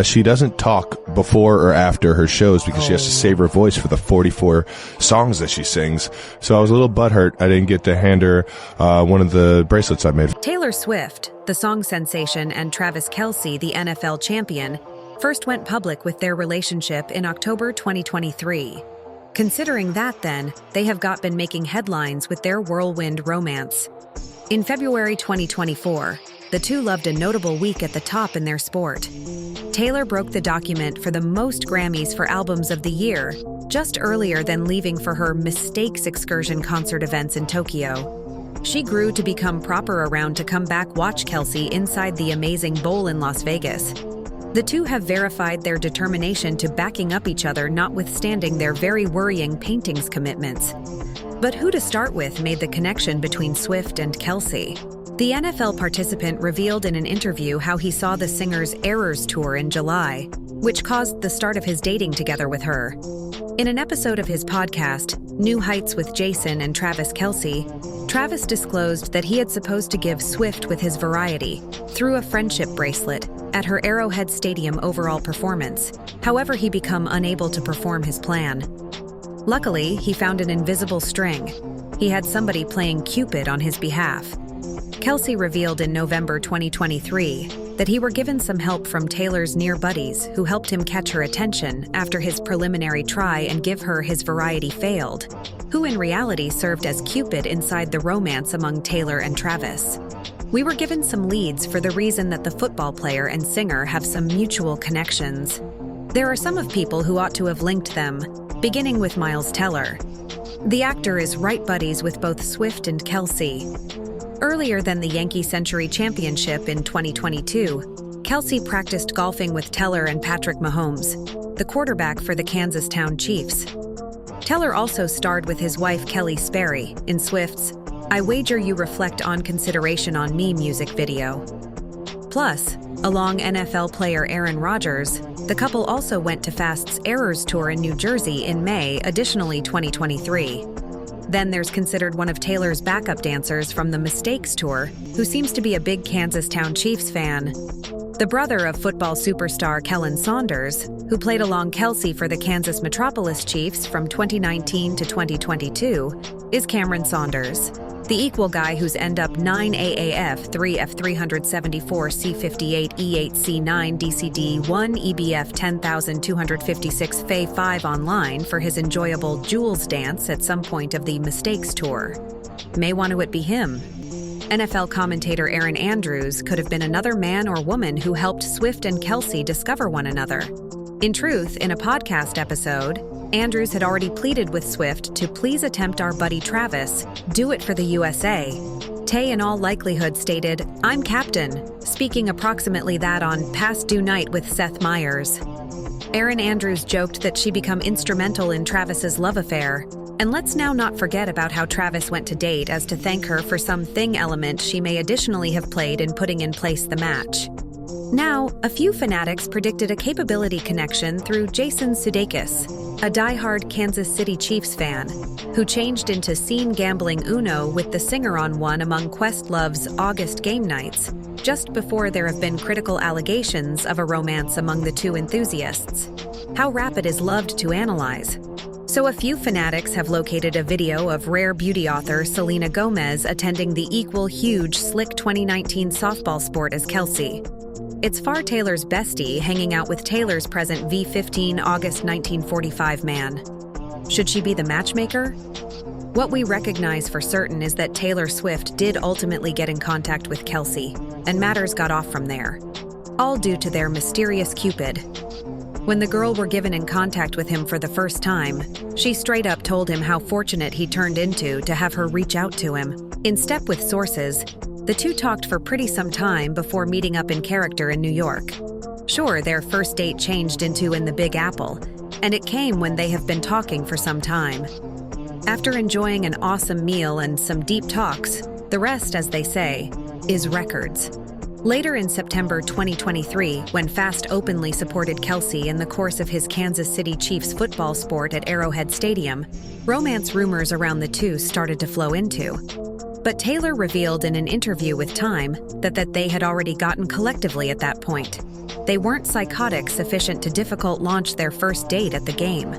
She doesn't talk before or after her shows because she has to save her voice for the 44 songs that she sings. So I was a little butthurt I didn't get to hand her one of the bracelets I made. Taylor Swift, the song sensation, and Travis Kelce, the NFL champion, first went public with their relationship in October 2023. Considering that, then, they have been making headlines with their whirlwind romance. In February 2024, the two loved a notable week at the top in their sport. Taylor broke the document for the most Grammys for Albums of the Year, just earlier than leaving for her Mistakes Excursion concert events in Tokyo. She grew to become proper around to come back watch Kelce inside the amazing bowl in Las Vegas. The two have verified their determination to backing up each other notwithstanding their very worrying paintings commitments. But who to start with made the connection between Swift and Kelce? The NFL participant revealed in an interview how he saw the singer's Errors tour in July, which caused the start of his dating together with her. In an episode of his podcast, New Heights with Jason and Travis Kelce, Travis disclosed that he had supposed to give Swift with his Variety through a friendship bracelet at her Arrowhead Stadium overall performance. However, he became unable to perform his plan. Luckily, he found an invisible string. He had somebody playing Cupid on his behalf. Kelce revealed in November 2023 that he were given some help from Taylor's near buddies who helped him catch her attention after his preliminary try and give her his Variety failed, who in reality served as Cupid inside the romance among Taylor and Travis. We were given some leads for the reason that the football player and singer have some mutual connections. There are some of people who ought to have linked them, beginning with Miles Teller. The actor is right buddies with both Swift and Kelce. Earlier than the Yankee Century Championship in 2022, Kelce practiced golfing with Teller and Patrick Mahomes, the quarterback for the Kansas Town Chiefs. Teller also starred with his wife Kelly Sperry in Swift's I Wager You Reflect on Consideration on Me music video. Plus, along NFL player Aaron Rodgers, the couple also went to Fast's Errors tour in New Jersey in May, additionally 2023. Then there's considered one of Taylor's backup dancers from the Mistakes tour, who seems to be a big Kansas Town Chiefs fan. The brother of football superstar Kellen Saunders, who played along Kelce for the Kansas Metropolis Chiefs from 2019 to 2022, is Cameron Saunders, the equal guy who's end up 9 AAF 3F374 C58 E8C9 DCD1 EBF 10256 Fe 5 online for his enjoyable Jules dance at some point of the Mistakes tour. May want to it be him. NFL commentator Aaron Andrews could have been another man or woman who helped Swift and Kelce discover one another. In truth, in a podcast episode, Andrews had already pleaded with Swift to please attempt our buddy Travis, do it for the USA. Tay in all likelihood stated, I'm captain, speaking approximately that on Past Due Night with Seth Meyers. Aaron Andrews joked that she become instrumental in Travis's love affair, and let's now not forget about how Travis went to date as to thank her for some thing element she may additionally have played in putting in place the match. Now, a few fanatics predicted a capability connection through Jason Sudeikis, a diehard Kansas City Chiefs fan, who changed into scene gambling Uno with the singer on one among Questlove's August game nights, just before there have been critical allegations of a romance among the two enthusiasts. How Rapid is loved to analyze. So a few fanatics have located a video of rare beauty author Selena Gomez attending the equal huge slick 2019 softball sport as Kelce. It's far Taylor's bestie hanging out with Taylor's present V15 August 1945 man. Should she be the matchmaker? What we recognize for certain is that Taylor Swift did ultimately get in contact with Kelce, and matters got off from there. All due to their mysterious Cupid. When the girl were given in contact with him for the first time, she straight up told him how fortunate he turned into to have her reach out to him. In step with sources, the two talked for pretty some time before meeting up in character in New York. Sure, their first date changed into in the Big Apple, and it came when they have been talking for some time. After enjoying an awesome meal and some deep talks, the rest, as they say, is records. Later in September 2023, when Fast openly supported Kelce in the course of his Kansas City Chiefs football sport at Arrowhead Stadium, romance rumors around the two started to flow into. But Taylor revealed in an interview with Time that they had already gotten collectively at that point. They weren't psychotic sufficient to difficult launch their first date at the game.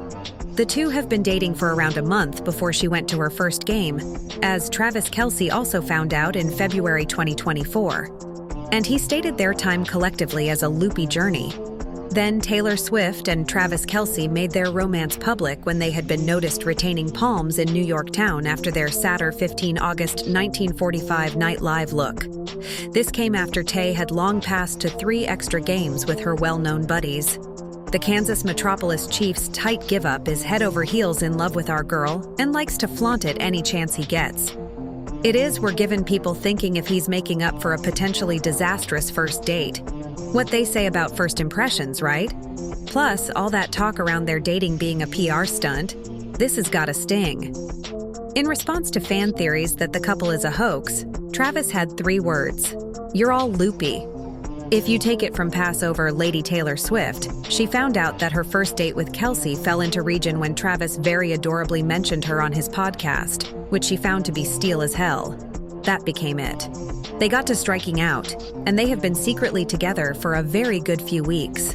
The two have been dating for around a month before she went to her first game, as Travis Kelce also found out in February 2024. And he stated their time collectively as a loopy journey. Then Taylor Swift and Travis Kelce made their romance public when they had been noticed retaining palms in New York town after their Saturday 15 August 1945 Night Live look. This came after Tay had long passed to 3 extra games with her well-known buddies. The Kansas Metropolis Chief's tight give-up is head over heels in love with our girl and likes to flaunt it any chance he gets. We're given people thinking if he's making up for a potentially disastrous first date. What they say about first impressions, right? Plus, all that talk around their dating being a PR stunt. This has got a sting. In response to fan theories that the couple is a hoax, Travis had 3 words. "You're all loopy." If you take it from Passover Lady Taylor Swift, she found out that her first date with Kelce fell into region when Travis very adorably mentioned her on his podcast, which she found to be steel as hell. That became it. They got to striking out, and they have been secretly together for a very good few weeks.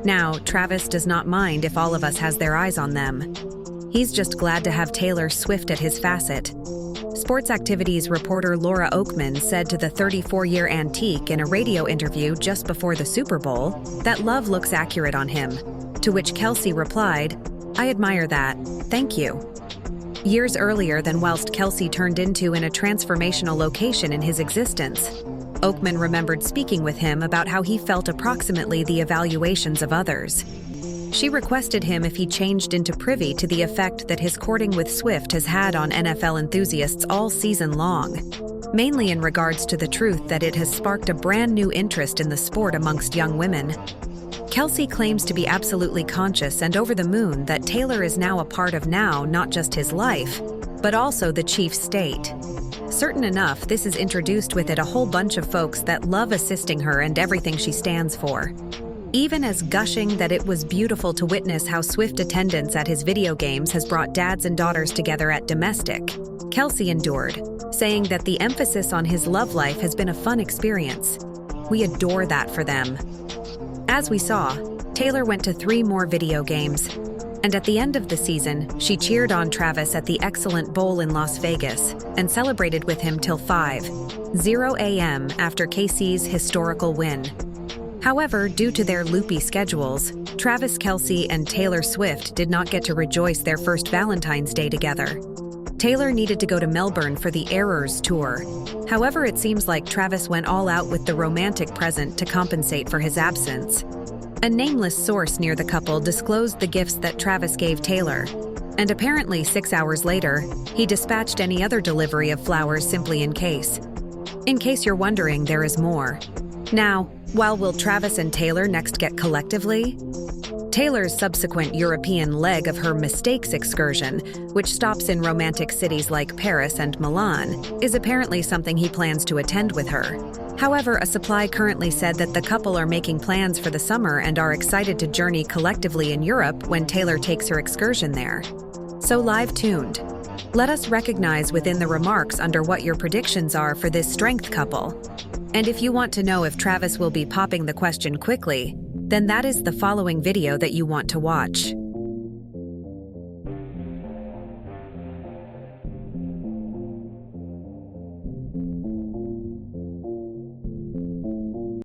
Now, Travis does not mind if all of us has their eyes on them. He's just glad to have Taylor Swift at his facet. Sports activities reporter Laura Oakman said to the 34-year antique in a radio interview just before the Super Bowl that love looks accurate on him, to which Kelce replied, "I admire that, thank you." Years earlier than whilst Kelce turned into in a transformational location in his existence, Oakman remembered speaking with him about how he felt approximately the evaluations of others. She requested him if he changed into privy to the effect that his courting with Swift has had on NFL enthusiasts all season long, mainly in regards to the truth that it has sparked a brand new interest in the sport amongst young women. Kelce claims to be absolutely conscious and over the moon that Taylor is now a part of not just his life, but also the Chiefs' state. Certain enough, this is introduced with it a whole bunch of folks that love assisting her and everything she stands for. Even as gushing that it was beautiful to witness how Swift attendance at his video games has brought dads and daughters together at domestic, Kelce endured, saying that the emphasis on his love life has been a fun experience. We adore that for them. As we saw, Taylor went to 3 more video games, and at the end of the season, she cheered on Travis at the excellent bowl in Las Vegas and celebrated with him till 5:00 a.m. after KC's historical win. However, due to their loopy schedules, Travis Kelce and Taylor Swift did not get to rejoice their first Valentines Day together. Taylor needed to go to Melbourne for the Errors tour. However, it seems like Travis went all out with the romantic present to compensate for his absence. A nameless source near the couple disclosed the gifts that Travis gave Taylor, and apparently 6 hours later, he dispatched any other delivery of flowers simply in case. In case you're wondering, there is more. Now, while will Travis and Taylor next get collectively? Taylor's subsequent European leg of her Mistakes excursion, which stops in romantic cities like Paris and Milan, is apparently something he plans to attend with her. However, a supply currently said that the couple are making plans for the summer and are excited to journey collectively in Europe when Taylor takes her excursion there. So live tuned. Let us recognize within the remarks under what your predictions are for this strength couple. And if you want to know if Travis will be popping the question quickly, then that is the following video that you want to watch.